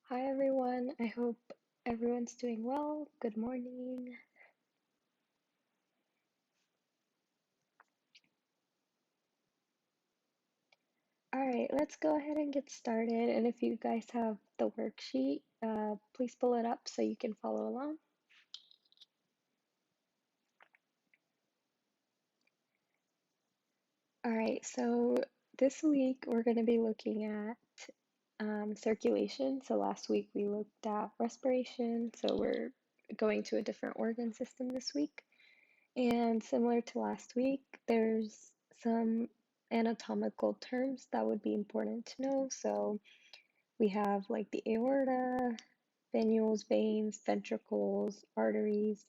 Hi everyone, I hope everyone's doing well. Good morning. Alright, let's go ahead and get started. And if you guys have the worksheet, please pull it up so you can follow along. Alright, so this week we're going to be looking at circulation. So last week we looked at respiration, so we're going to a different organ system this week. And similar to last week, there's some anatomical terms that would be important to know. So we have like the aorta, venules, veins, ventricles, arteries,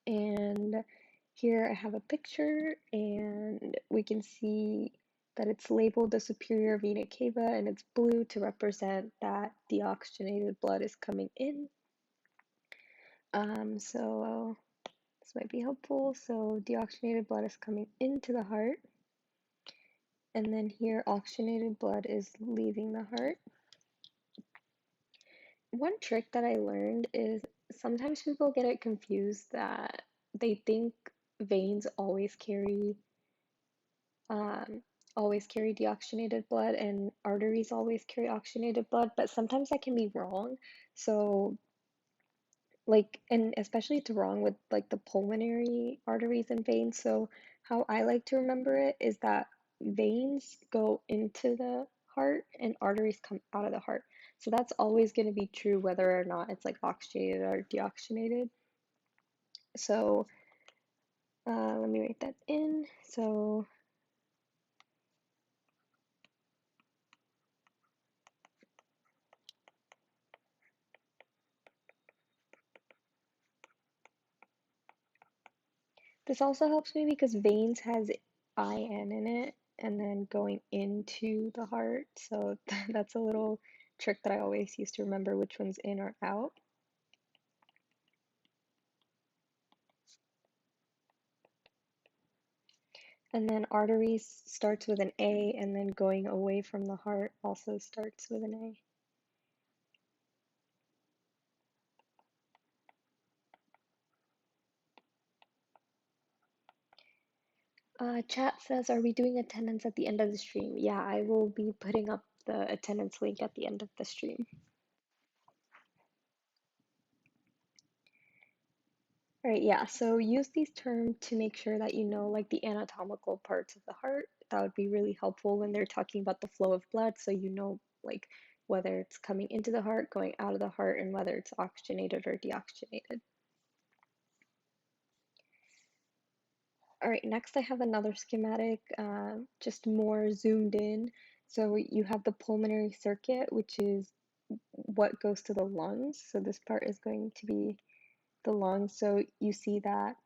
and here I have a picture and we can see that it's labeled the superior vena cava and it's blue to represent that deoxygenated blood is coming in. So this might be helpful. So deoxygenated blood is coming into the heart, and then here oxygenated blood is leaving the heart. One trick that I learned is sometimes people get it confused that they think veins um, always carry deoxygenated blood and arteries always carry oxygenated blood, but sometimes that can be wrong. So like, and especially it's wrong with like the pulmonary arteries and veins. So how I like to remember it is that veins go into the heart and arteries come out of the heart. So that's always going to be true whether or not it's like oxygenated or deoxygenated. So let me write that in. So this also helps me because veins has IN in it and then going into the heart. So that's a little trick that I always used to remember which one's in or out. And then arteries starts with an A and then going away from the heart also starts with an A. Chat says, are we doing attendance at the end of the stream? Yeah, I will be putting up the attendance link at the end of the stream. All right, yeah, so use these terms to make sure that you know like the anatomical parts of the heart. That would be really helpful when they're talking about the flow of blood, so you know like whether it's coming into the heart, going out of the heart, and whether it's oxygenated or deoxygenated. All right, next I have another schematic, just more zoomed in. So you have the pulmonary circuit, which is what goes to the lungs. So this part is going to be the lungs. So you see that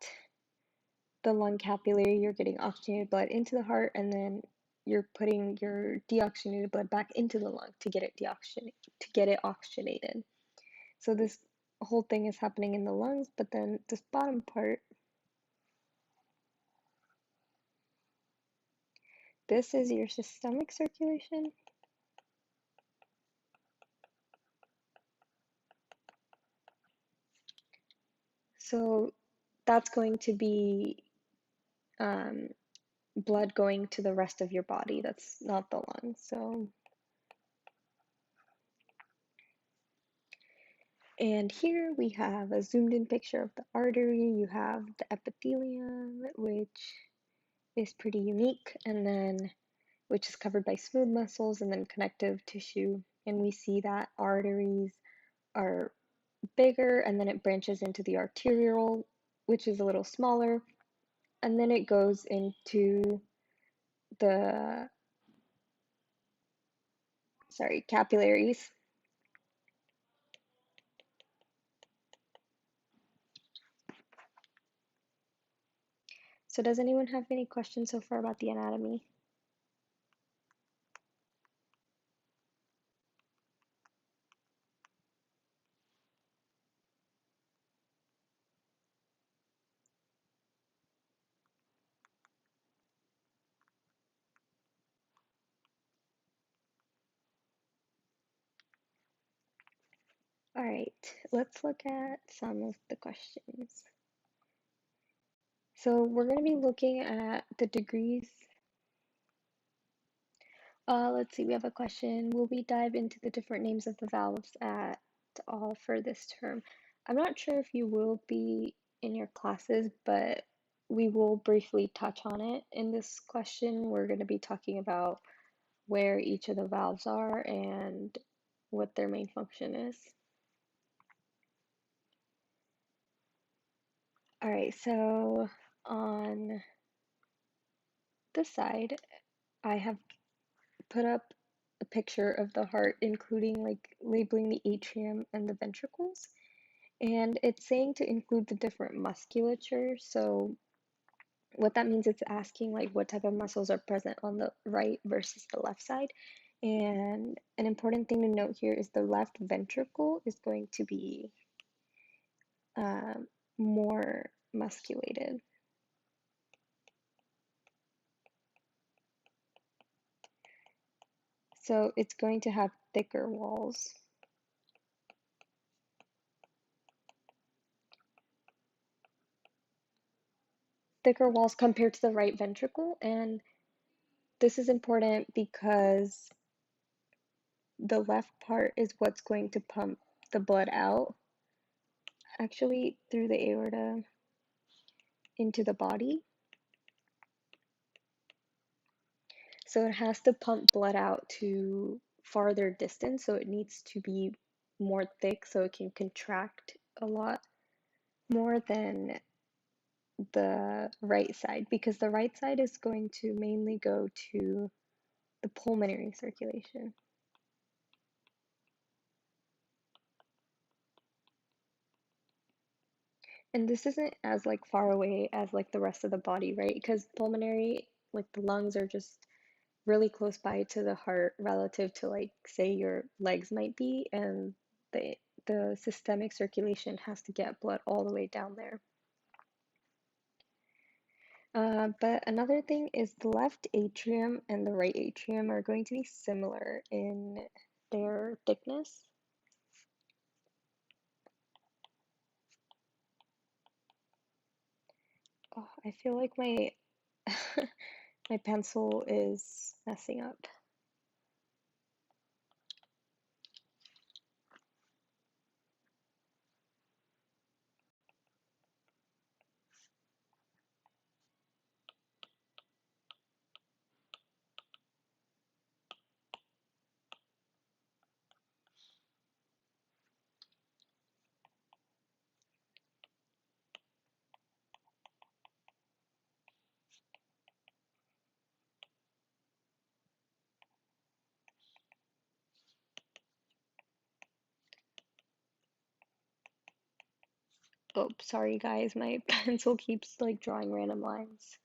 the lung capillary, you're getting oxygenated blood into the heart, and then you're putting your deoxygenated blood back into the lung to get it oxygenated. So this whole thing is happening in the lungs, but then this bottom part, this is your systemic circulation. So that's going to be blood going to the rest of your body. That's not the lungs. So, and here we have a zoomed in picture of the artery. You have the epithelium, which is pretty unique, and then which is covered by smooth muscles and then connective tissue. And we see that arteries are bigger, and then it branches into the arterial, which is a little smaller, and then it goes into the capillaries. So does anyone have any questions so far about the anatomy? All right, let's look at some of the questions. So we're going to be looking at the degrees. Let's see, we have a question. Will we dive into the different names of the valves at all for this term? I'm not sure if you will be in your classes, but we will briefly touch on it. In this question, we're going to be talking about where each of the valves are and what their main function is. All right, so on this side, I have put up a picture of the heart, including like labeling the atrium and the ventricles. And it's saying to include the different musculature. So what that means, it's asking like what type of muscles are present on the right versus the left side. And an important thing to note here is the left ventricle is going to be more musculated. So it's going to have thicker walls. Thicker walls compared to the right ventricle. And this is important because the left part is what's going to pump the blood out, actually through the aorta into the body. So it has to pump blood out to farther distance, so it needs to be more thick so it can contract a lot more than the right side, because the right side is going to mainly go to the pulmonary circulation. And this isn't as like far away as like the rest of the body, right? Because pulmonary, like the lungs are just really close by to the heart relative to like say your legs might be, and the systemic circulation has to get blood all the way down there. But another thing is the left atrium and the right atrium are going to be similar in their thickness. Oh, I feel like my my pencil is messing up. Oh, sorry guys, my pencil keeps like drawing random lines.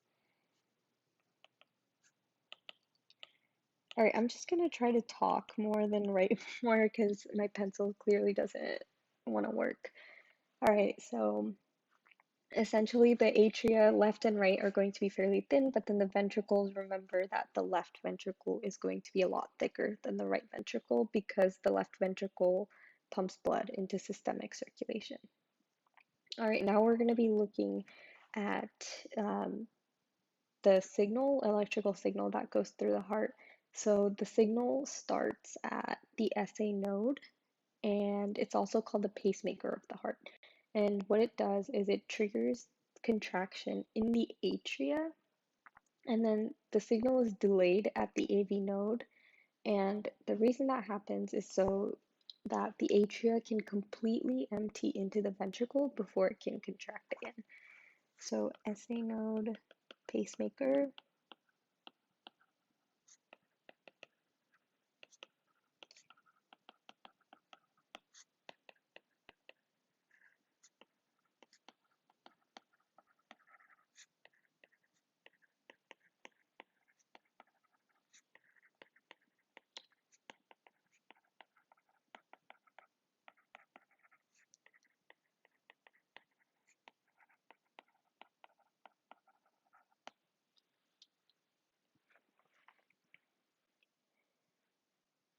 All right, I'm just gonna try to talk more than write more because my pencil clearly doesn't want to work. All right, so essentially the atria left and right are going to be fairly thin, but then the ventricles, remember that the left ventricle is going to be a lot thicker than the right ventricle because the left ventricle pumps blood into systemic circulation. All right, now we're going to be looking at the signal, electrical signal that goes through the heart. So the signal starts at the SA node, and it's also called the pacemaker of the heart. And what it does is it triggers contraction in the atria, and then the signal is delayed at the AV node. And the reason that happens is so that the atria can completely empty into the ventricle before it can contract again. So SA node, pacemaker.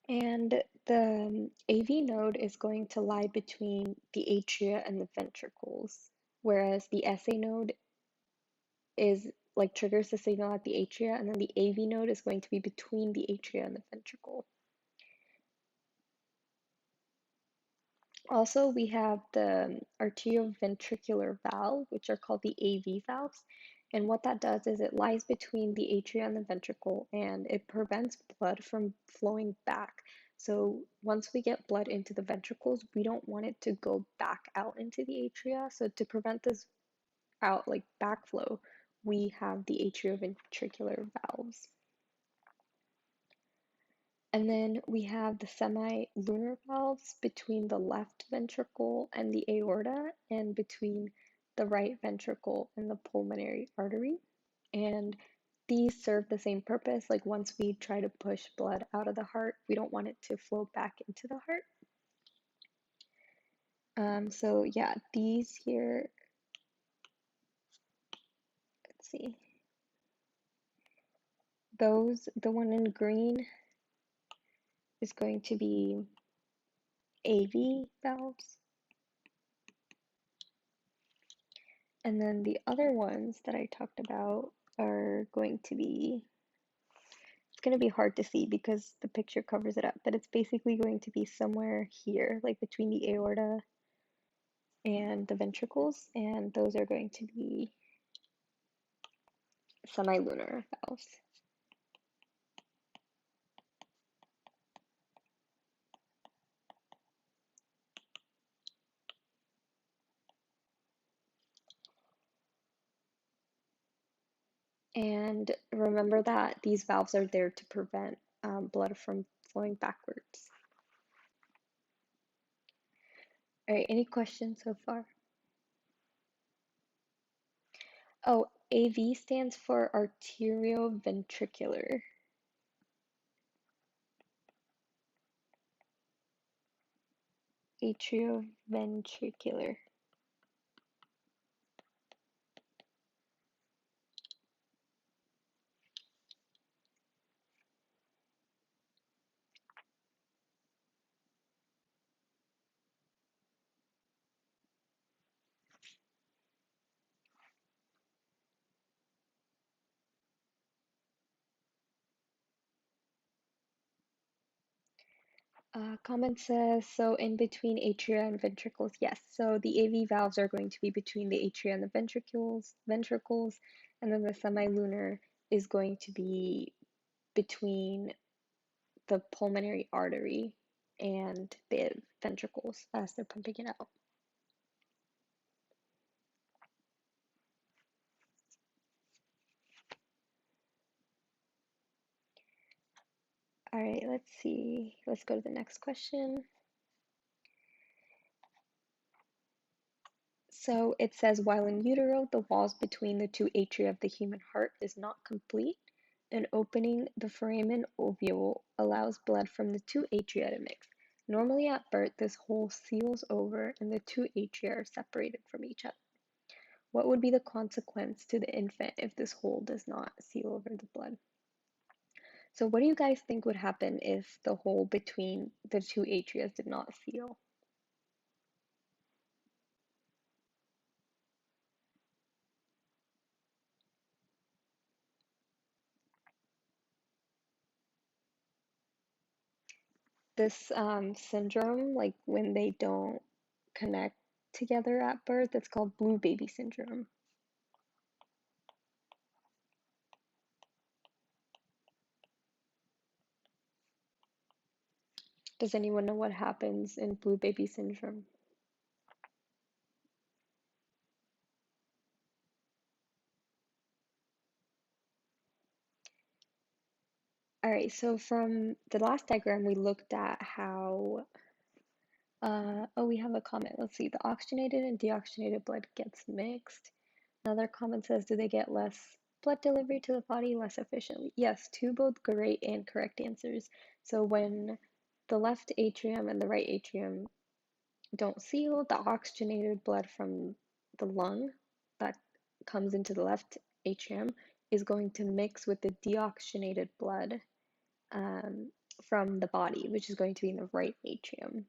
And The AV node is going to lie between the atria and the ventricles, whereas the SA node is like triggers the signal at the atria, and then the AV node is going to be between the atria and the ventricle. Also, we have the arterioventricular valve, which are called the AV valves. And what that does is it lies between the atria and the ventricle, and it prevents blood from flowing back. So once we get blood into the ventricles, we don't want it to go back out into the atria. So to prevent this out like backflow, we have the atrioventricular valves. And then we have the semilunar valves between the left ventricle and the aorta, and between the right ventricle and the pulmonary artery. And these serve the same purpose. Like once we try to push blood out of the heart, we don't want it to flow back into the heart. So yeah, these here, let's see. The one in green is going to be AV valves. And then the other ones that I talked about are going to be, it's going to be hard to see because the picture covers it up, but it's basically going to be somewhere here, like between the aorta and the ventricles, and those are going to be semilunar valves. And remember that these valves are there to prevent blood from flowing backwards. All right, any questions so far? Oh, AV stands for arterioventricular. Atrioventricular. Comment says, so in between atria and ventricles, yes. So the AV valves are going to be between the atria and the ventricles, and then the semilunar is going to be between the pulmonary artery and the ventricles as they're pumping it out. All right, let's see. Let's go to the next question. So it says, while in utero, the walls between the two atria of the human heart is not complete, an opening, the foramen ovule, allows blood from the two atria to mix. Normally at birth, this hole seals over and the two atria are separated from each other. What would be the consequence to the infant if this hole does not seal over the blood? So what do you guys think would happen if the hole between the two atria did not seal? This syndrome, like when they don't connect together at birth, it's called blue baby syndrome. Does anyone know what happens in blue baby syndrome? All right, so from the last diagram, we looked at how, oh, we have a comment. Let's see, the oxygenated and deoxygenated blood gets mixed. Another comment says, do they get less blood delivery to the body less efficiently? Yes, two both great and correct answers. So when the left atrium and the right atrium don't seal, the oxygenated blood from the lung that comes into the left atrium is going to mix with the deoxygenated blood um, from the body, which is going to be in the right atrium.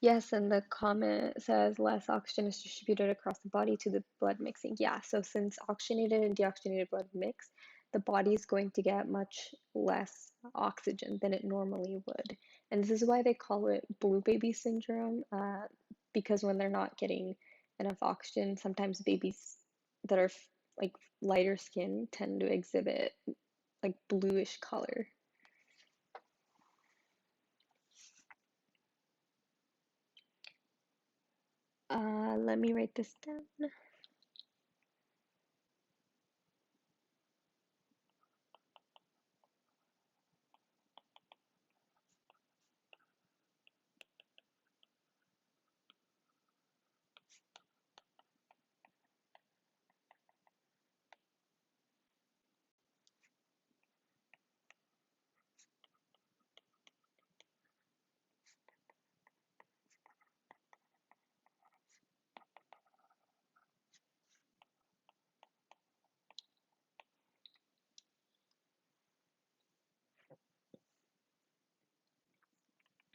Yes, and the comment says less oxygen is distributed across the body to the blood mixing. Yeah, so since oxygenated and deoxygenated blood mix, the body is going to get much less oxygen than it normally would. And this is why they call it blue baby syndrome, because when they're not getting enough oxygen, sometimes babies that are like lighter skin tend to exhibit like bluish color. Let me write this down.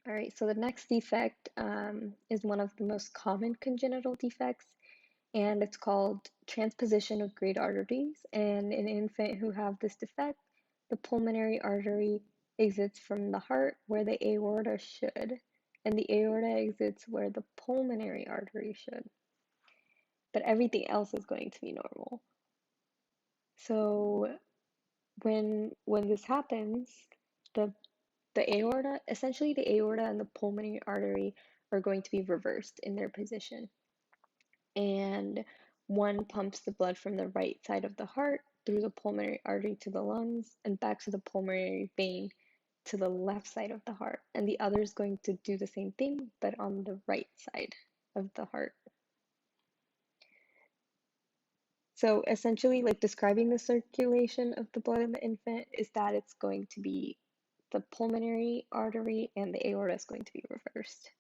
All right, so the next defect is one of the most common congenital defects, and it's called transposition of great arteries. And in an infant who have this defect, the pulmonary artery exits from the heart where the aorta should, and the aorta exits where the pulmonary artery should. But everything else is going to be normal. So when this happens, the the aorta, essentially the aorta and the pulmonary artery are going to be reversed in their position. And one pumps the blood from the right side of the heart through the pulmonary artery to the lungs and back to the pulmonary vein to the left side of the heart. And the other is going to do the same thing, but on the right side of the heart. So essentially, like describing the circulation of the blood in the infant is that it's going to be the pulmonary artery and the aorta is going to be reversed.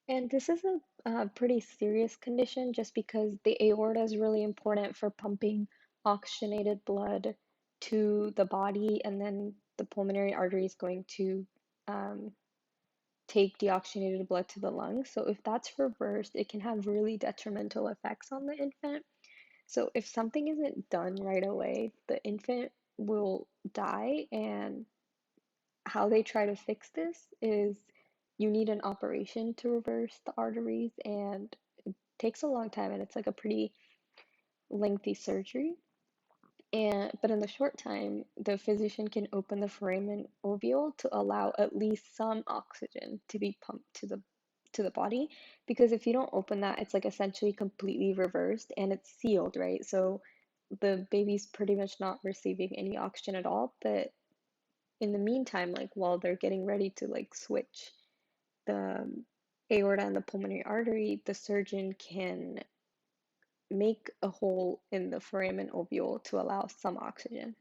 And this is a pretty serious condition just because the aorta is really important for pumping oxygenated blood to the body, and then the pulmonary artery is going to um, take deoxygenated blood to the lungs. So if that's reversed, it can have really detrimental effects on the infant. So if something isn't done right away, the infant will die, and how they try to fix this is you need an operation to reverse the arteries, and it takes a long time and it's like a pretty lengthy surgery. And but in the short time, the physician can open the foramen ovule to allow at least some oxygen to be pumped to the body, because if you don't open that, it's like essentially completely reversed and it's sealed, right? So the baby's pretty much not receiving any oxygen at all, but in the meantime, like while they're getting ready to like switch the aorta and the pulmonary artery, the surgeon can make a hole in the foramen ovule to allow some oxygen.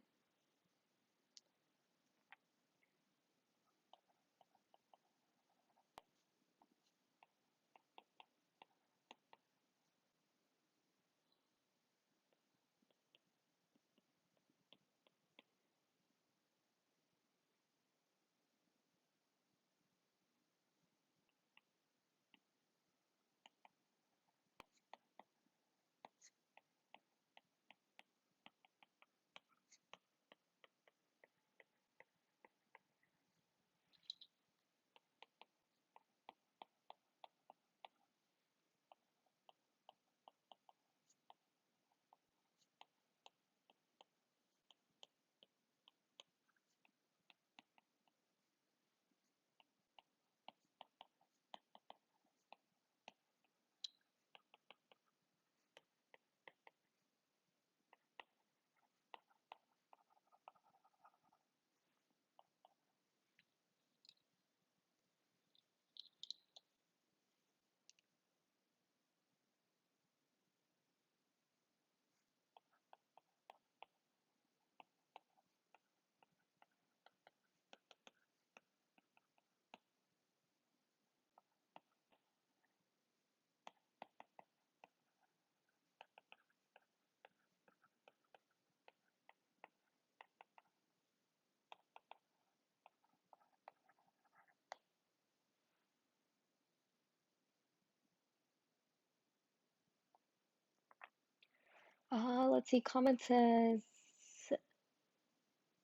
Let's see, comment says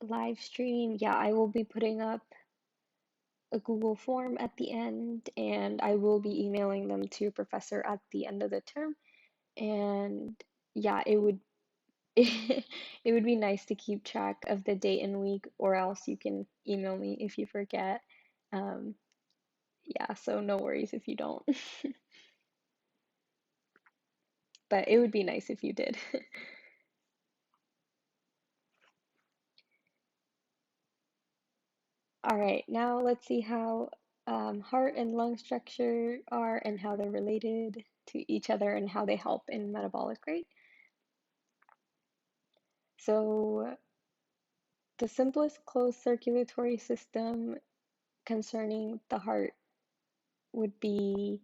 live stream. Yeah, I will be putting up a Google form at the end, and I will be emailing them to your professor at the end of the term. And yeah, it would it would be nice to keep track of the date and week, or else you can email me if you forget. Um, yeah, so no worries if you don't. But it would be nice if you did. All right, now let's see how heart and lung structure are and how they're related to each other and how they help in metabolic rate. So the simplest closed circulatory system concerning the heart would be,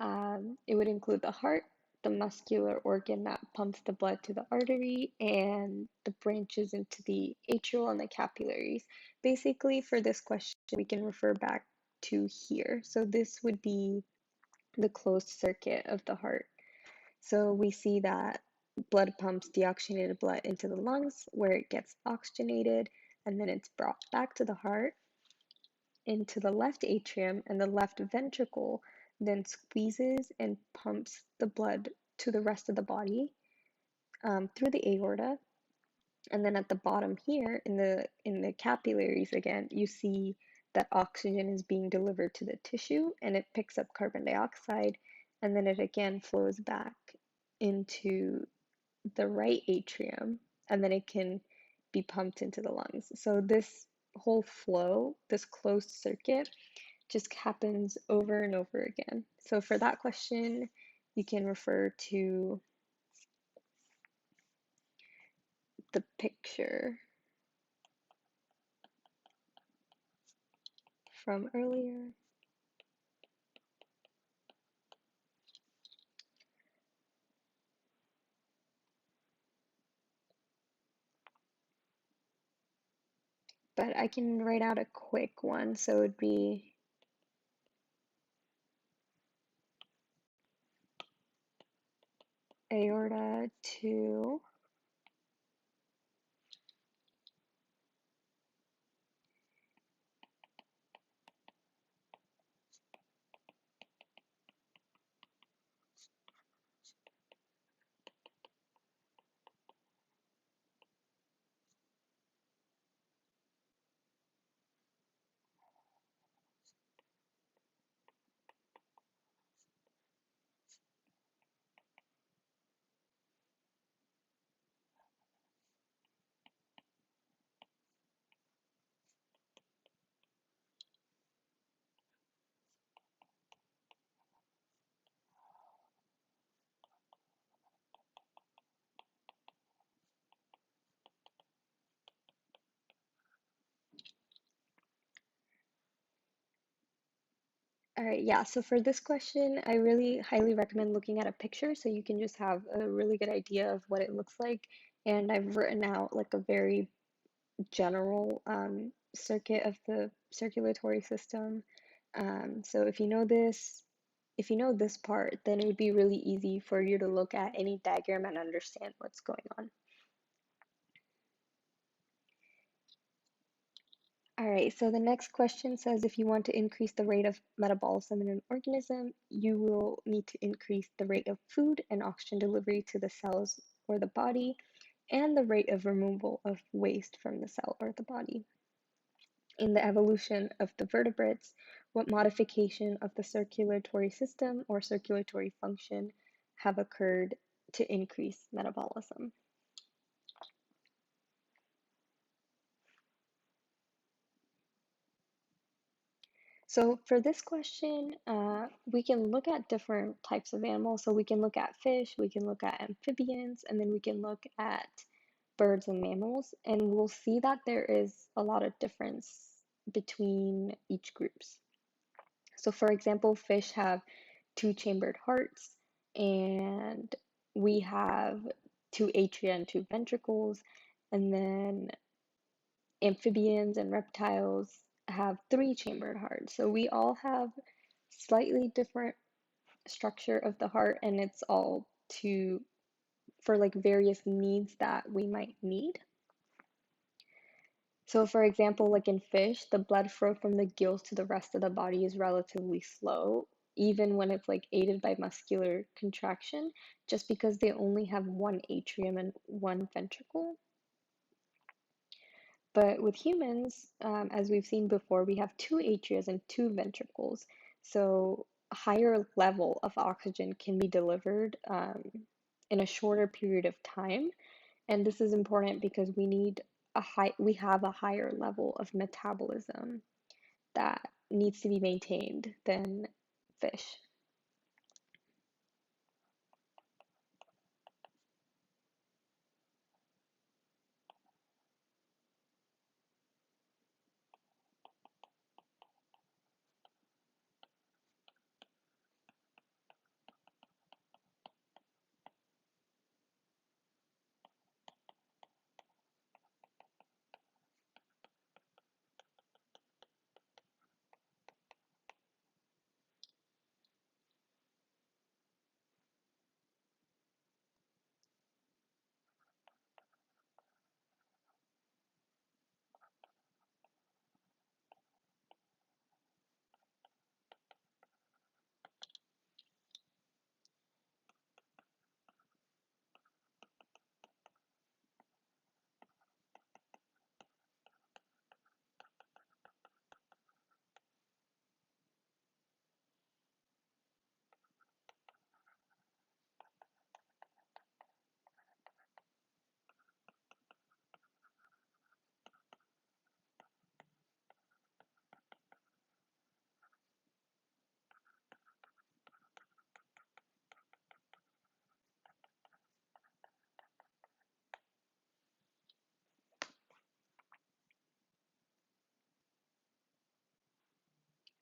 it would include the heart, the muscular organ that pumps the blood to the artery, and the branches into the atrial and the capillaries. Basically, for this question, we can refer back to here. So this would be the closed circuit of the heart. So we see that blood pumps deoxygenated blood into the lungs where it gets oxygenated, and then it's brought back to the heart into the left atrium, and the left ventricle then squeezes and pumps the blood to the rest of the body through the aorta. And then at the bottom here in the capillaries again, you see that oxygen is being delivered to the tissue and it picks up carbon dioxide, and then it again flows back into the right atrium, and then it can be pumped into the lungs. So this whole flow, this closed circuit, just happens over and over again. So for that question, you can refer to the picture from earlier. But I can write out a quick one. So it would be aorta to all right, yeah, so for this question, I really highly recommend looking at a picture so you can just have a really good idea of what it looks like. And I've written out like a very general circuit of the circulatory system. So if you know this part, then it would be really easy for you to look at any diagram and understand what's going on. All right, so the next question says if you want to increase the rate of metabolism in an organism, you will need to increase the rate of food and oxygen delivery to the cells or the body, and the rate of removal of waste from the cell or the body. In the evolution of the vertebrates, what modification of the circulatory system or circulatory function have occurred to increase metabolism? So for this question, we can look at different types of animals. So we can look at fish, we can look at amphibians, and then we can look at birds and mammals, and we'll see that there is a lot of difference between each groups. So for example, fish have two-chambered hearts, and we have two atria and two ventricles, and then amphibians and reptiles have three-chambered hearts. So we all have slightly different structure of the heart, and it's all to for like various needs that we might need. So for example, like in fish, the blood flow from the gills to the rest of the body is relatively slow, even when it's like aided by muscular contraction, just because they only have one atrium and one ventricle. But with humans, as we've seen before, we have two atria and two ventricles. So a higher level of oxygen can be delivered in a shorter period of time. And this is important because we have a higher level of metabolism that needs to be maintained than fish.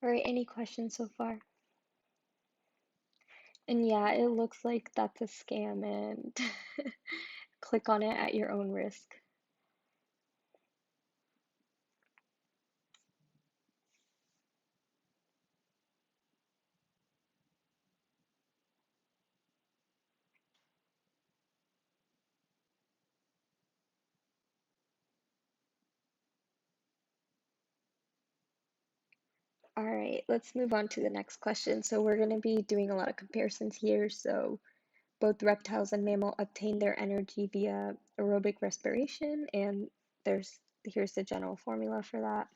All right, any questions so far? And yeah, it looks like that's a scam and click on it at your own risk. All right, let's move on to the next question. So we're going to be doing a lot of comparisons here. So both reptiles and mammal obtain their energy via aerobic respiration, and here's the general formula for that.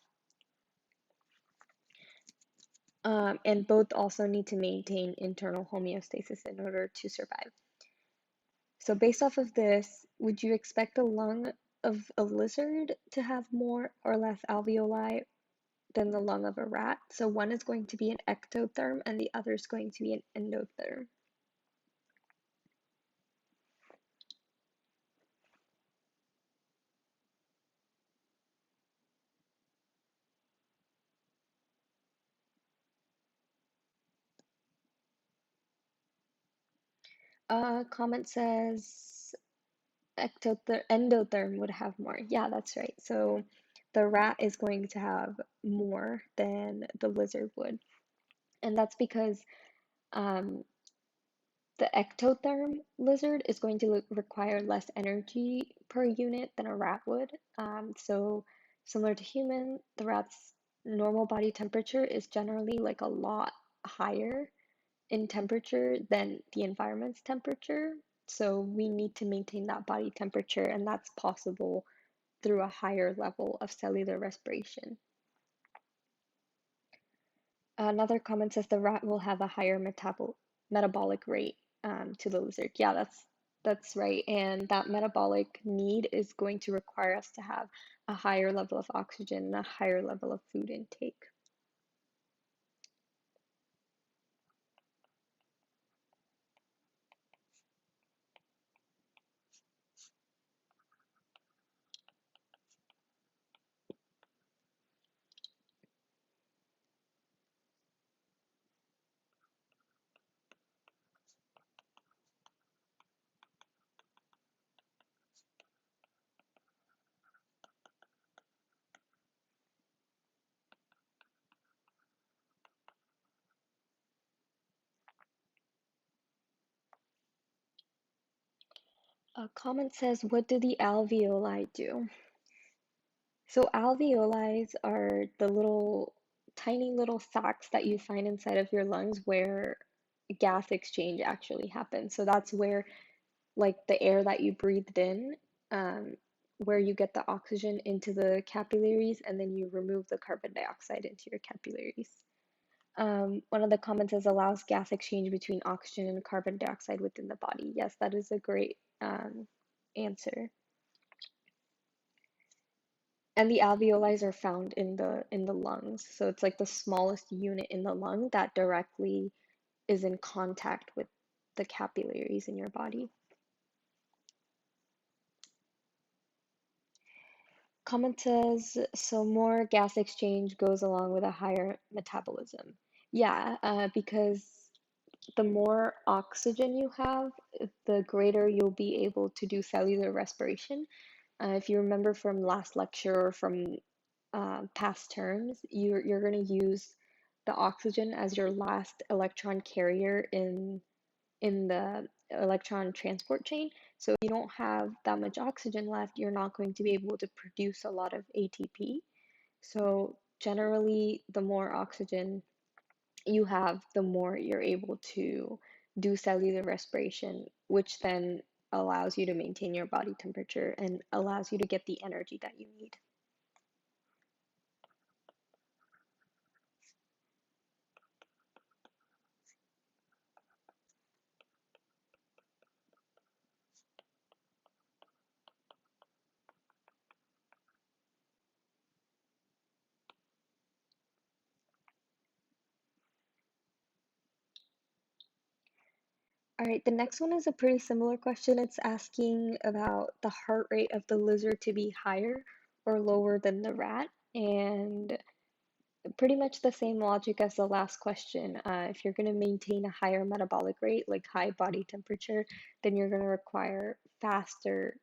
And both also need to maintain internal homeostasis in order to survive. So based off of this, would you expect the lung of a lizard to have more or less alveoli than the lung of a rat? So one is going to be an ectotherm and the other is going to be an endotherm. Comment says endotherm would have more. Yeah, that's right. So the rat is going to have more than the lizard would. And that's because um, the ectotherm lizard is going to require less energy per unit than a rat would. So similar to human, the rat's normal body temperature is generally like a lot higher in temperature than the environment's temperature. So we need to maintain that body temperature, and that's possible through a higher level of cellular respiration. Another comment says the rat will have a higher metabolic rate to the lizard. Yeah, that's right. And that metabolic need is going to require us to have a higher level of oxygen and a higher level of food intake. A comment says, what do the alveoli do? So alveoli are the tiny little sacs that you find inside of your lungs where gas exchange actually happens. So that's where, like the air that you breathed in, um, where you get the oxygen into the capillaries and then you remove the carbon dioxide into your capillaries. One of the comments says allows gas exchange between oxygen and carbon dioxide within the body. Yes, that is a great answer. And the alveoli are found in the lungs. So it's like the smallest unit in the lung that directly is in contact with the capillaries in your body. Comment says, so more gas exchange goes along with a higher metabolism. Yeah, because the more oxygen you have, the greater you'll be able to do cellular respiration. If you remember from last lecture or from past terms, you're going to use the oxygen as your last electron carrier in the electron transport chain. So if you don't have that much oxygen left, you're not going to be able to produce a lot of ATP. So generally, the more oxygen you have, the more you're able to do cellular respiration, which then allows you to maintain your body temperature and allows you to get the energy that you need. All right, the next one is a pretty similar question. It's asking about the heart rate of the lizard to be higher or lower than the rat. And pretty much the same logic as the last question. If you're going to maintain a higher metabolic rate, like high body temperature, then you're going to require faster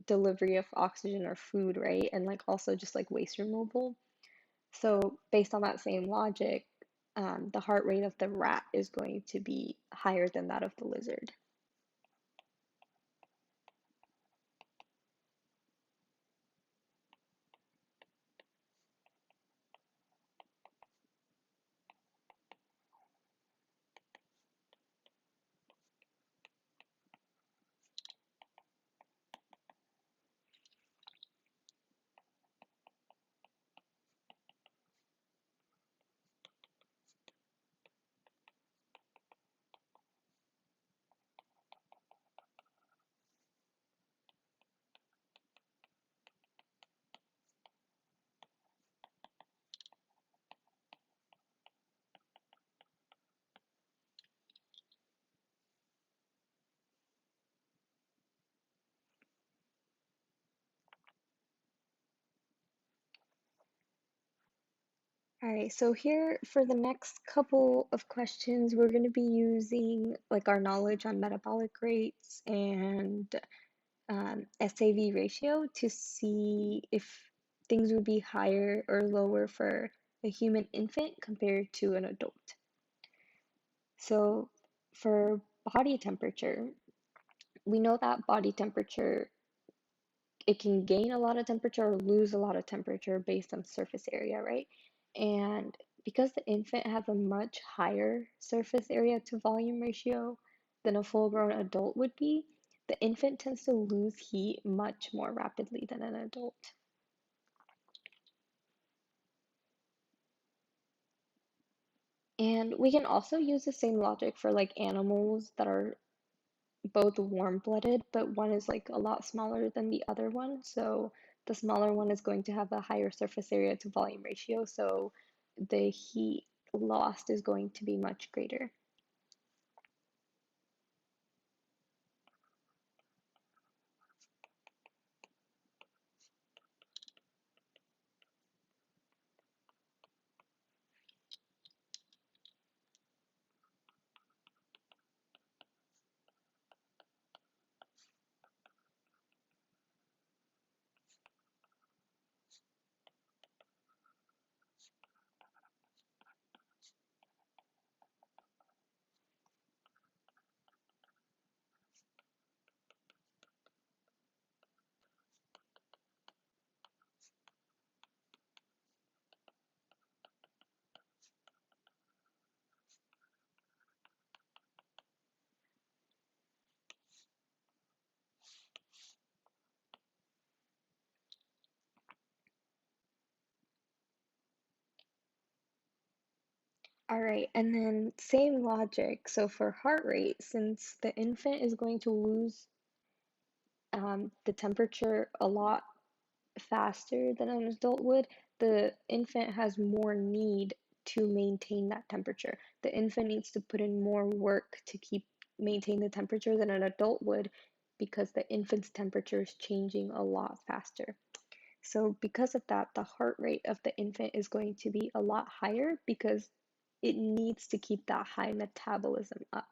delivery of oxygen or food, right? And like also just like waste removal. So based on that same logic, the heart rate of the rat is going to be higher than that of the lizard. All right, so here for the next couple of questions, we're going to be using like our knowledge on metabolic rates and SAV ratio to see if things would be higher or lower for a human infant compared to an adult. So for body temperature, we know that body temperature, it can gain a lot of temperature or lose a lot of temperature based on surface area, right? And because the infant has a much higher surface area to volume ratio than a full grown adult would be, the infant tends to lose heat much more rapidly than an adult. And we can also use the same logic for like animals that are both warm-blooded, but one is like a lot smaller than the other one. So the smaller one is going to have a higher surface area to volume ratio, so the heat lost is going to be much greater. All right, and then same logic. So for heart rate, since the infant is going to lose the temperature a lot faster than an adult would, the infant has more need to maintain that temperature. The infant needs to put in more work to maintain the temperature than an adult would because the infant's temperature is changing a lot faster. So because of that, the heart rate of the infant is going to be a lot higher because it needs to keep that high metabolism up.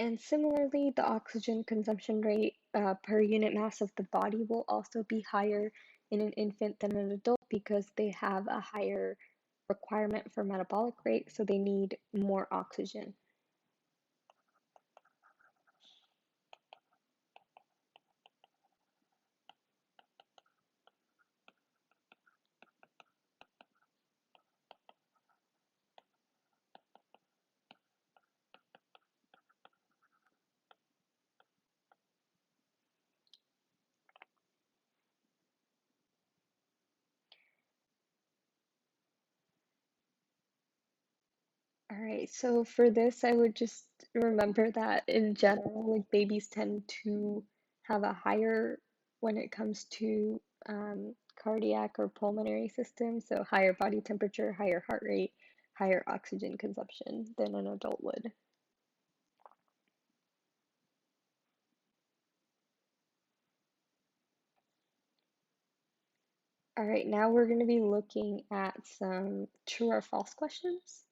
And similarly, the oxygen consumption rate per unit mass of the body will also be higher in an infant than an adult because they have a higher requirement for metabolic rate, so they need more oxygen. All right, so for this, I would just remember that in general, like babies tend to have a higher when it comes to cardiac or pulmonary system, so higher body temperature, higher heart rate, higher oxygen consumption than an adult would. All right, now we're going to be looking at some true or false questions,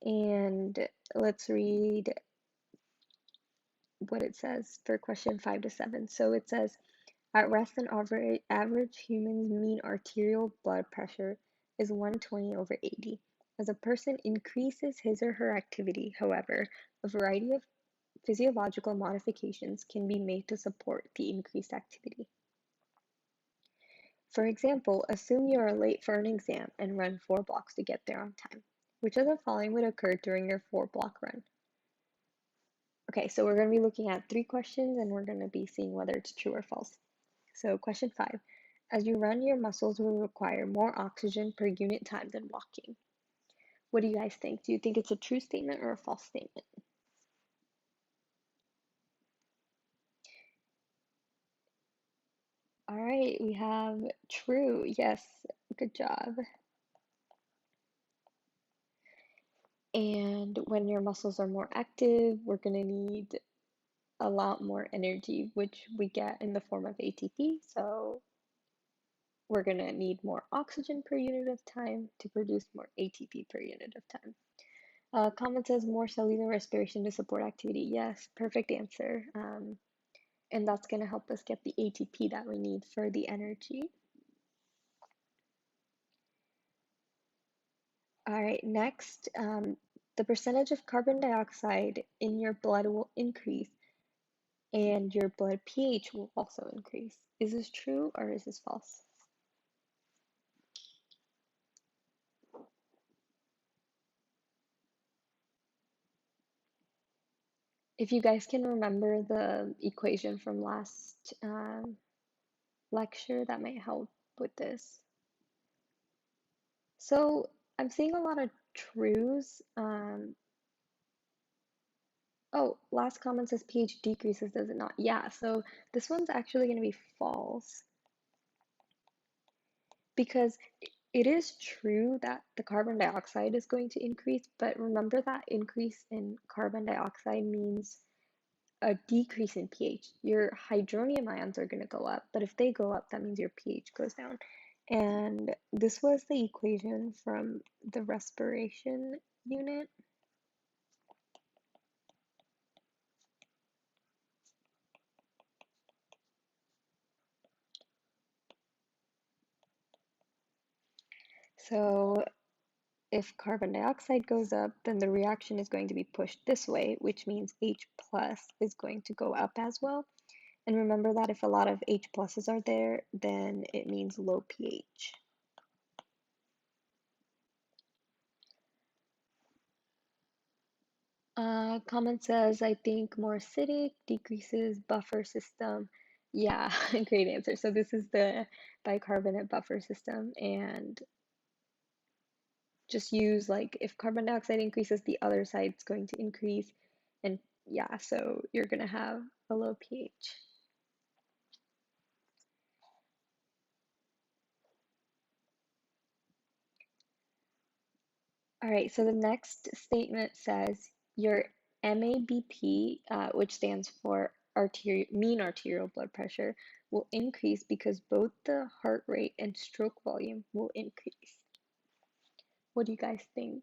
and let's read what it says for question 5 to 7. So it says, at rest, an average human's mean arterial blood pressure is 120/80. As a person increases his or her activity, however, a variety of physiological modifications can be made to support the increased activity. For example, assume you are late for an exam and run 4 blocks to get there on time. Which of the following would occur during your 4 block run? Okay, so we're going to be looking at 3 questions and we're going to be seeing whether it's true or false. So question 5, as you run, your muscles will require more oxygen per unit time than walking. What do you guys think? Do you think it's a true statement or a false statement? All right, we have true. Yes, good job. And when your muscles are more active, we're going to need a lot more energy, which we get in the form of ATP. So we're going to need more oxygen per unit of time to produce more ATP per unit of time. Comment says more cellular respiration to support activity. Yes, perfect answer. And that's going to help us get the ATP that we need for the energy. All right, next, the percentage of carbon dioxide in your blood will increase and your blood pH will also increase. Is this true or is this false? If you guys can remember the equation from last lecture, that might help with this. So I'm seeing a lot of trues. Oh, last comment says pH decreases, does it not? Yeah, so this one's actually going to be false because it is true that the carbon dioxide is going to increase, but remember that increase in carbon dioxide means a decrease in pH. Your hydronium ions are going to go up, but if they go up, that means your pH goes down. And this was the equation from the respiration unit. So if carbon dioxide goes up, then the reaction is going to be pushed this way, which means H plus is going to go up as well. And remember that if a lot of H pluses are there, then it means low pH. Comment says, I think more acidic decreases buffer system. Yeah, great answer. So this is the bicarbonate buffer system, and just use like if carbon dioxide increases, the other side's going to increase. And yeah, so you're going to have a low pH. All right, so the next statement says your MABP, which stands for mean arterial blood pressure, will increase because both the heart rate and stroke volume will increase. What do you guys think?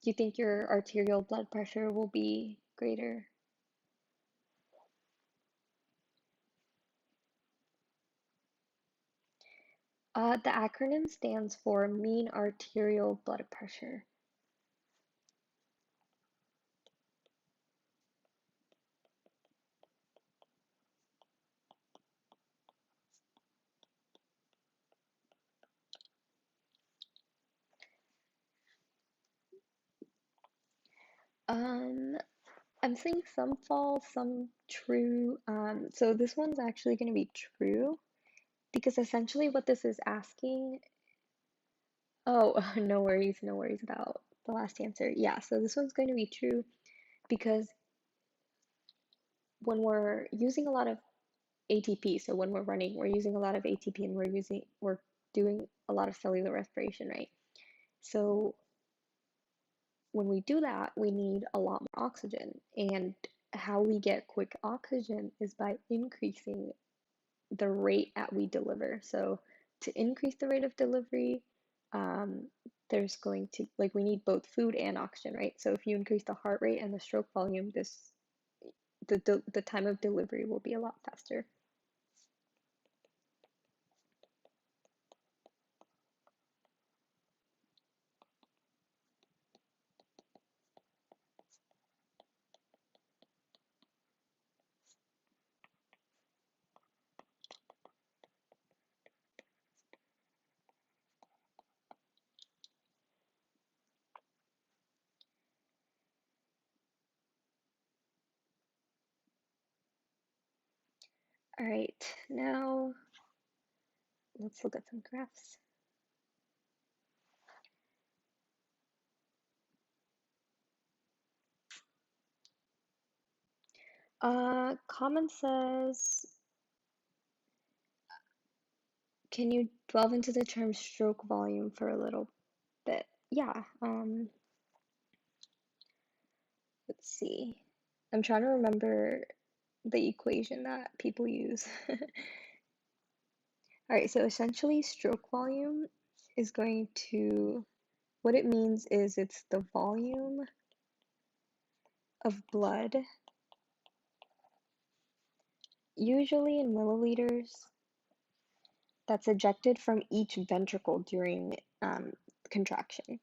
Do you think your arterial blood pressure will be greater? The acronym stands for mean arterial blood pressure. I'm seeing some false, some true. So this one's actually going to be true because essentially what this is asking, oh, no worries, no worries about the last answer. Yeah, so this one's going to be true because when we're using a lot of ATP, so when we're running, we're using a lot of ATP and we're doing a lot of cellular respiration, right? So when we do that, we need a lot more oxygen. And how we get quick oxygen is by increasing the rate at we deliver. So to increase the rate of delivery, there's going to like we need both food and oxygen, right? So if you increase the heart rate and the stroke volume, the time of delivery will be a lot faster. All right, now let's look at some graphs. Comment says, can you delve into the term stroke volume for a little bit? Yeah, let's see. I'm trying to remember the equation that people use. All right, so essentially stroke volume is going to, what it means is it's the volume of blood, usually in milliliters, that's ejected from each ventricle during contraction.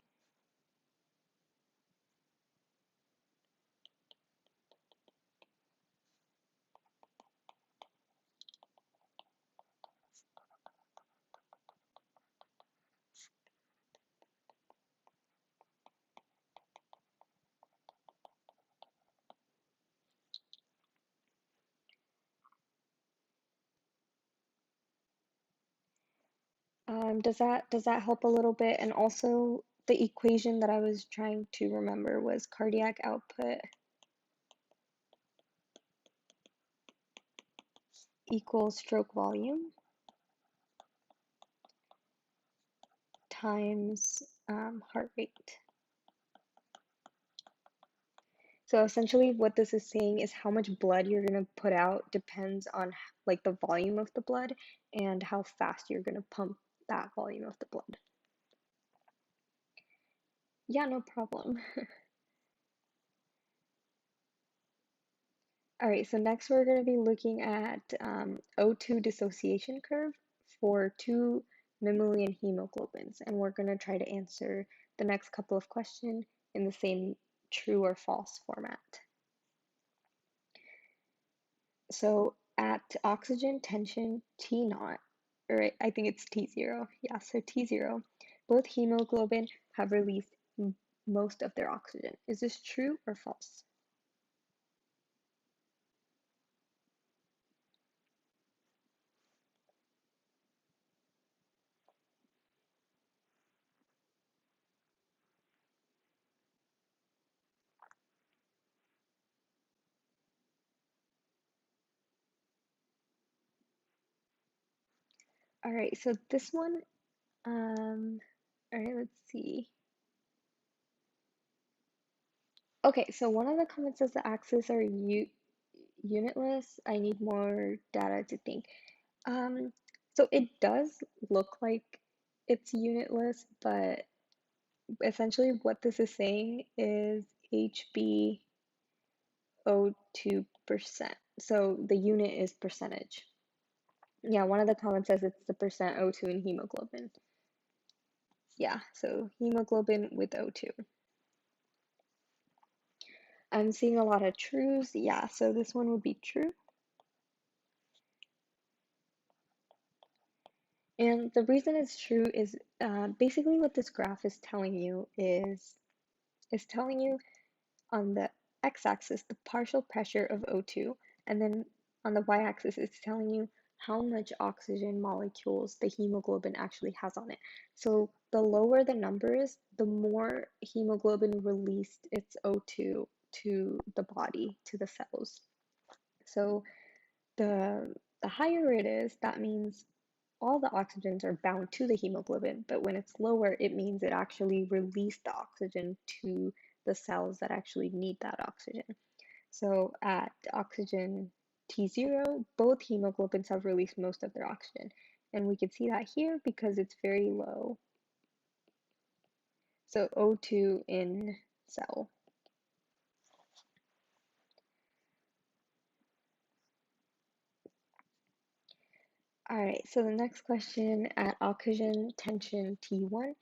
Does that help a little bit? And also the equation that I was trying to remember was cardiac output equals stroke volume times heart rate. So essentially what this is saying is how much blood you're going to put out depends on like the volume of the blood and how fast you're going to pump that volume of the blood. Yeah, no problem. All right, so next we're going to be looking at O2 dissociation curve for two mammalian hemoglobins, and we're going to try to answer the next couple of questions in the same true or false format. So at oxygen tension T naught, or I think it's T0, yeah, so T0, both hemoglobin have released most of their oxygen. Is this true or false? All right, so this one, all right, let's see. Okay, so one of the comments says the axes are unitless. I need more data to think. Um, so it does look like it's unitless, but essentially what this is saying is HbO2%. So the unit is percentage. Yeah, one of the comments says it's the percent O2 in hemoglobin. Yeah, so hemoglobin with O2. I'm seeing a lot of trues. Yeah, so this one would be true. And the reason it's true is basically what this graph is telling you is telling you on the x-axis the partial pressure of O2, and then on the y-axis it's telling you how much oxygen molecules the hemoglobin actually has on it. So the lower the numbers, the more hemoglobin released its O2 to the body, to the cells. So the higher it is, that means all the oxygens are bound to the hemoglobin, but when it's lower, it means it actually released the oxygen to the cells that actually need that oxygen. So at oxygen T0, both hemoglobins have released most of their oxygen. And we can see that here because it's very low. So O2 in cell. All right, so the next question, at oxygen tension T1,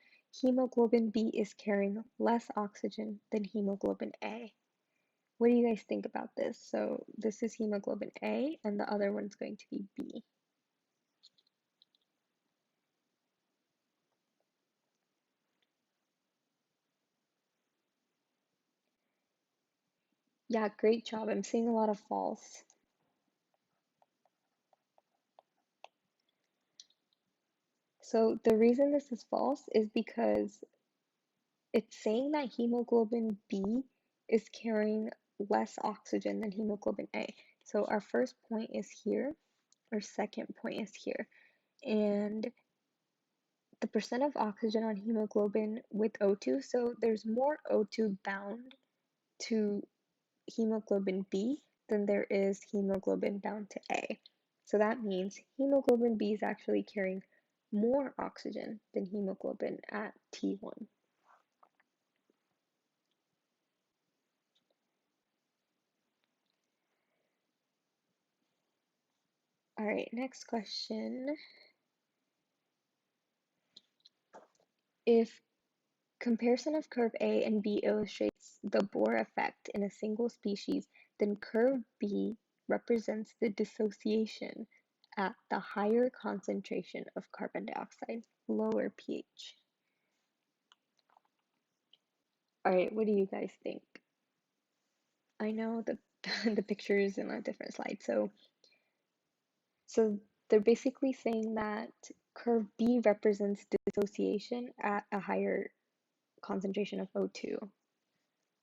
hemoglobin B is carrying less oxygen than hemoglobin A. What do you guys think about this? So this is hemoglobin A, and the other one's going to be B. Yeah, great job. I'm seeing a lot of false. So the reason this is false is because it's saying that hemoglobin B is carrying less oxygen than hemoglobin A. So our first point is here, our second point is here. And the percent of oxygen on hemoglobin with O2, so there's more O2 bound to hemoglobin B than there is hemoglobin bound to A. So that means hemoglobin B is actually carrying more oxygen than hemoglobin at T1. All right, next question. If comparison of curve A and B illustrates the Bohr effect in a single species, then curve B represents the dissociation at the higher concentration of carbon dioxide, lower pH. All right, what do you guys think? I know the the picture is in a different slide. So they're basically saying that curve B represents dissociation at a higher concentration of O2.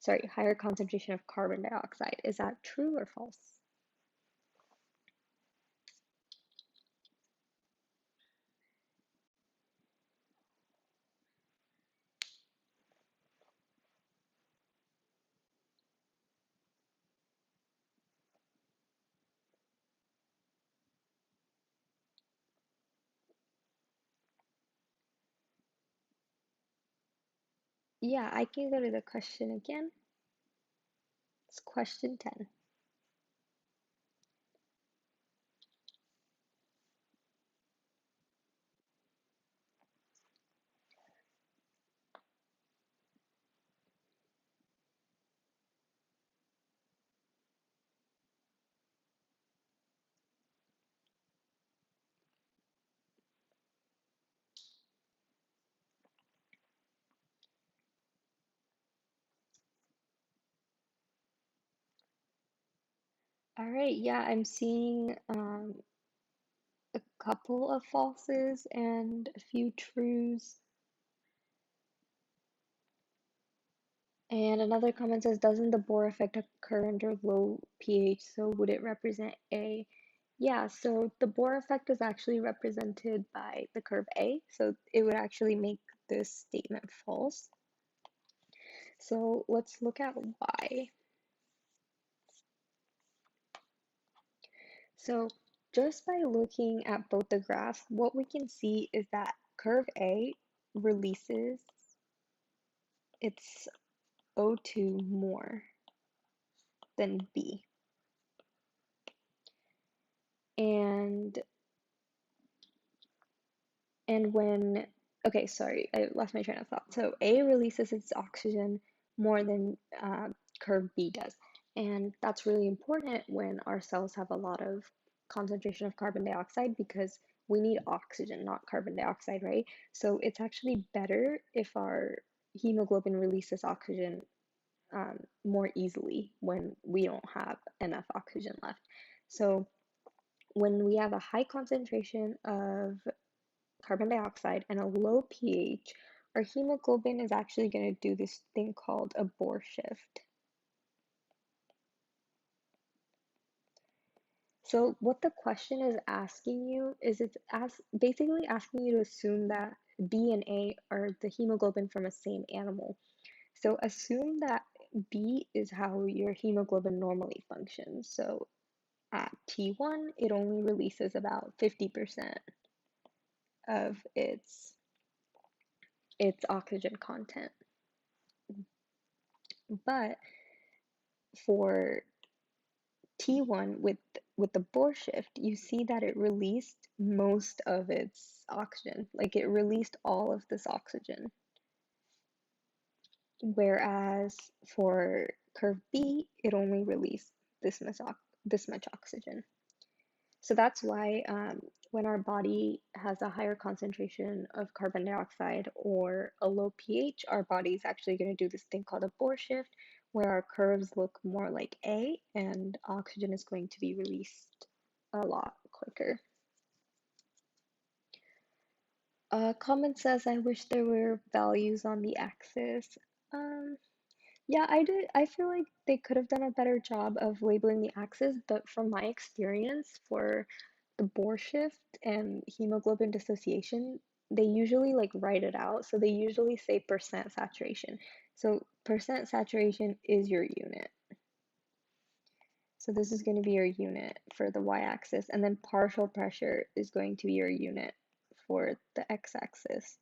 Sorry, higher concentration of carbon dioxide. Is that true or false? Yeah, I can go to the question again. It's question 10. All right, yeah, I'm seeing a couple of falses and a few trues. And another comment says, doesn't the Bohr effect occur under low pH? So would it represent A? Yeah, so the Bohr effect is actually represented by the curve A, so it would actually make this statement false. So let's look at why. So just by looking at both the graphs, what we can see is that curve A releases its O2 more than B. And when, okay, sorry, I lost my train of thought. So A releases its oxygen more than curve B does. And that's really important when our cells have a lot of concentration of carbon dioxide because we need oxygen, not carbon dioxide, right? So it's actually better if our hemoglobin releases oxygen more easily when we don't have enough oxygen left. So when we have a high concentration of carbon dioxide and a low pH, our hemoglobin is actually going to do this thing called a Bohr shift. So what the question is asking you is basically asking you to assume that B and A are the hemoglobin from a same animal. So assume that B is how your hemoglobin normally functions. So at T1, it only releases about 50% of its oxygen content. But for T1 with the Bohr shift, you see that it released most of its oxygen. Like it released all of this oxygen. Whereas for curve B, it only released this much oxygen. So that's why when our body has a higher concentration of carbon dioxide or a low pH, our body is actually going to do this thing called a Bohr shift, where our curves look more like A and oxygen is going to be released a lot quicker. Comment says, I wish there were values on the axis. Yeah, I did. I feel like they could have done a better job of labeling the axis, but from my experience for the Bohr shift and hemoglobin dissociation, they usually like write it out. So they usually say percent saturation. So percent saturation is your unit. So this is going to be your unit for the y-axis, and then partial pressure is going to be your unit for the x-axis.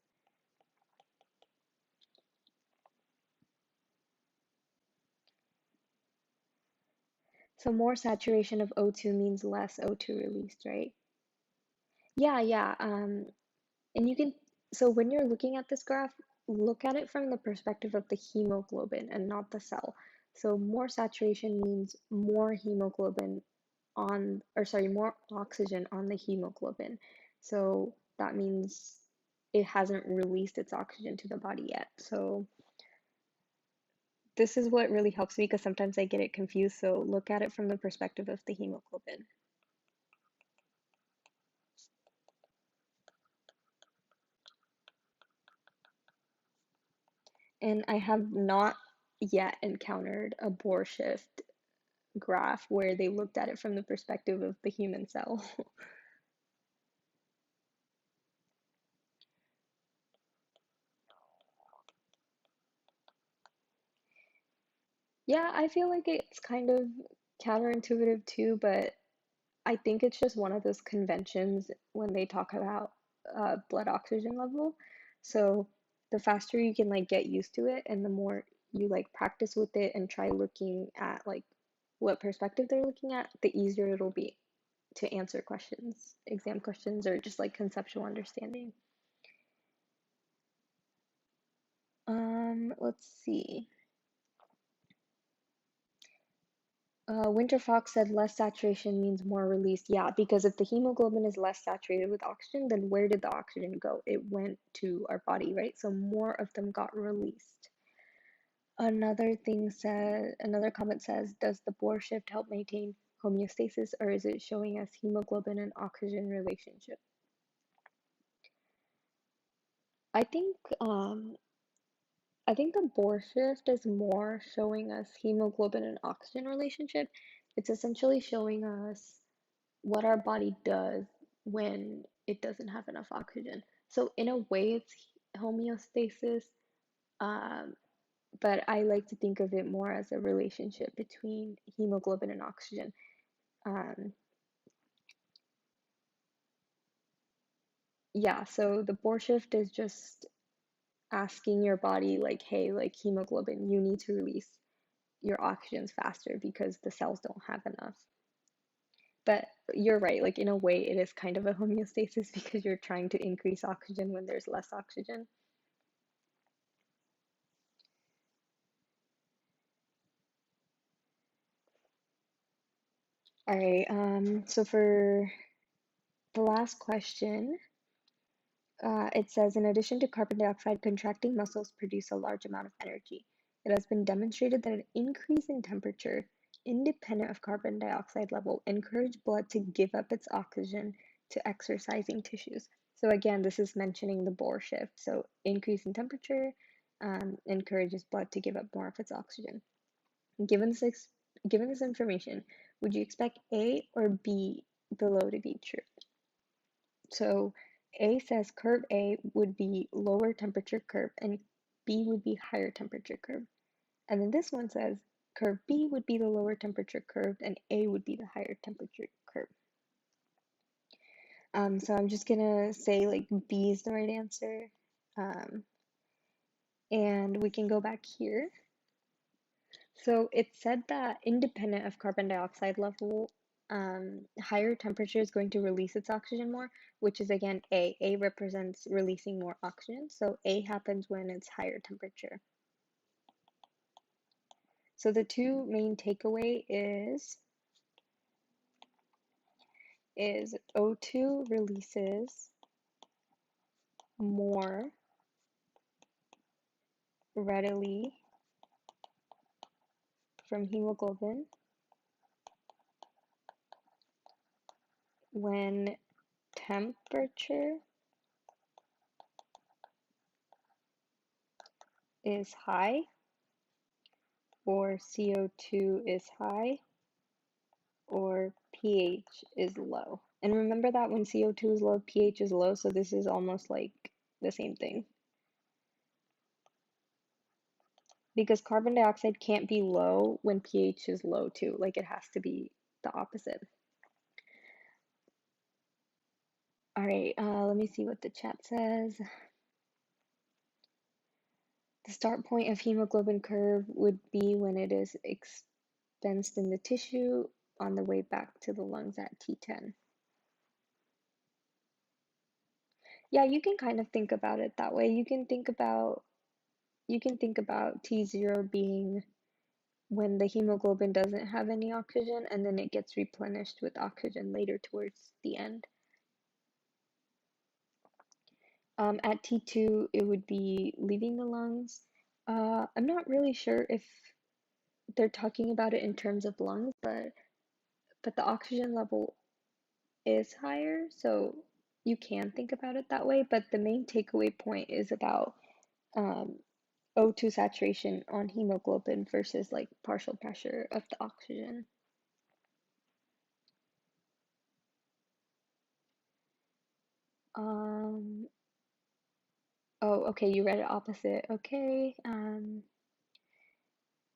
So more saturation of O2 means less O2 released, right? Yeah. And you can, so when you're looking at this graph, look at it from the perspective of the hemoglobin and not the cell. So more saturation means more hemoglobin on, or sorry, more oxygen on the hemoglobin. So that means it hasn't released its oxygen to the body yet. So this is what really helps me because sometimes I get it confused. So look at it from the perspective of the hemoglobin. And I have not yet encountered a Bohr shift graph where they looked at it from the perspective of the human cell. Yeah, I feel like it's kind of counterintuitive too, but I think it's just one of those conventions when they talk about blood oxygen level. So the faster you can like get used to it and the more you like practice with it and try looking at like what perspective they're looking at, the easier it'll be to answer questions, exam questions, or just like conceptual understanding. Let's see. Winter Fox said less saturation means more release. Yeah, because if the hemoglobin is less saturated with oxygen, then where did the oxygen go? It went to our body, right? So more of them got released. Another comment says, does the Bohr shift help maintain homeostasis, or is it showing us hemoglobin and oxygen relationship? I think um, I think the Bohr shift is more showing us hemoglobin and oxygen relationship. It's essentially showing us what our body does when it doesn't have enough oxygen. So in a way, it's homeostasis, um, but I like to think of it more as a relationship between hemoglobin and oxygen. Um, yeah, so the Bohr shift is just asking your body, like, hey, like hemoglobin, you need to release your oxygens faster because the cells don't have enough. But you're right, like in a way, it is kind of a homeostasis because you're trying to increase oxygen when there's less oxygen. All right, so for the last question, it says, in addition to carbon dioxide, contracting muscles produce a large amount of energy. It has been demonstrated that an increase in temperature, independent of carbon dioxide level, encourages blood to give up its oxygen to exercising tissues. So again, this is mentioning the Bohr shift. So increase in temperature encourages blood to give up more of its oxygen. Given given this information, would you expect A or B below to be true? So A says curve A would be lower temperature curve and B would be higher temperature curve. And then this one says curve B would be the lower temperature curve and A would be the higher temperature curve. So I'm just gonna say like B is the right answer. And we can go back here. So it said that independent of carbon dioxide level, higher temperature is going to release its oxygen more, which is again A. A represents releasing more oxygen. So A happens when it's higher temperature. So the two main takeaway is O2 releases more readily from hemoglobin when temperature is high or CO2 is high or pH is low. And remember that when CO2 is low, pH is low, so this is almost like the same thing. Because carbon dioxide can't be low when pH is low too, like it has to be the opposite. All right, let me see what the chat says. The start point of hemoglobin curve would be when it is expensed in the tissue on the way back to the lungs at T10. Yeah, you can kind of think about it that way. You can think about T0 being when the hemoglobin doesn't have any oxygen and then it gets replenished with oxygen later towards the end. At T2, it would be leaving the lungs. I'm not really sure if they're talking about it in terms of lungs, but the oxygen level is higher, so you can think about it that way. But the main takeaway point is about um, O2 saturation on hemoglobin versus like partial pressure of the oxygen. Oh, okay, you read it opposite. Okay.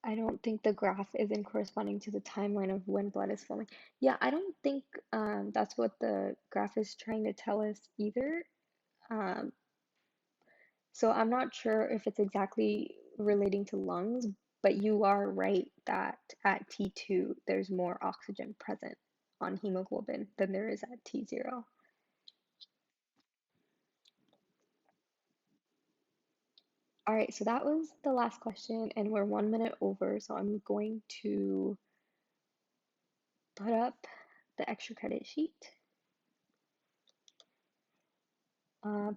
I don't think the graph isn't corresponding to the timeline of when blood is flowing. Yeah, I don't think that's what the graph is trying to tell us either. Um, so I'm not sure if it's exactly relating to lungs, but you are right that at T2 there's more oxygen present on hemoglobin than there is at T0. All right, so that was the last question, and we're 1 minute over, so I'm going to put up the extra credit sheet.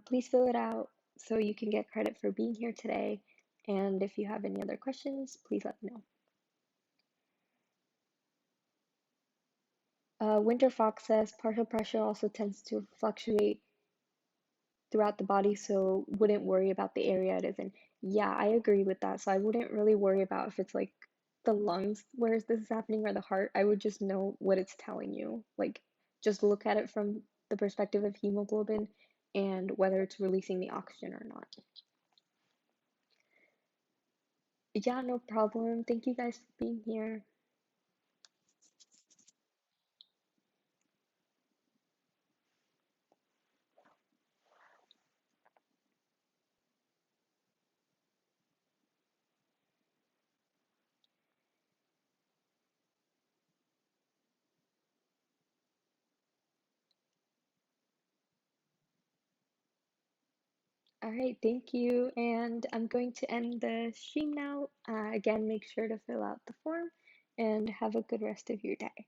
Please fill it out so you can get credit for being here today. And if you have any other questions, please let me know. Winter Fox says partial pressure also tends to fluctuate throughout the body, so wouldn't worry about the area it is in. Yeah, I agree with that. So I wouldn't really worry about if it's like the lungs where this is happening or the heart. I would just know what it's telling you. Like, just look at it from the perspective of hemoglobin and whether it's releasing the oxygen or not. Yeah, no problem. Thank you guys for being here. All right, thank you. And I'm going to end the stream now. Again, make sure to fill out the form and have a good rest of your day.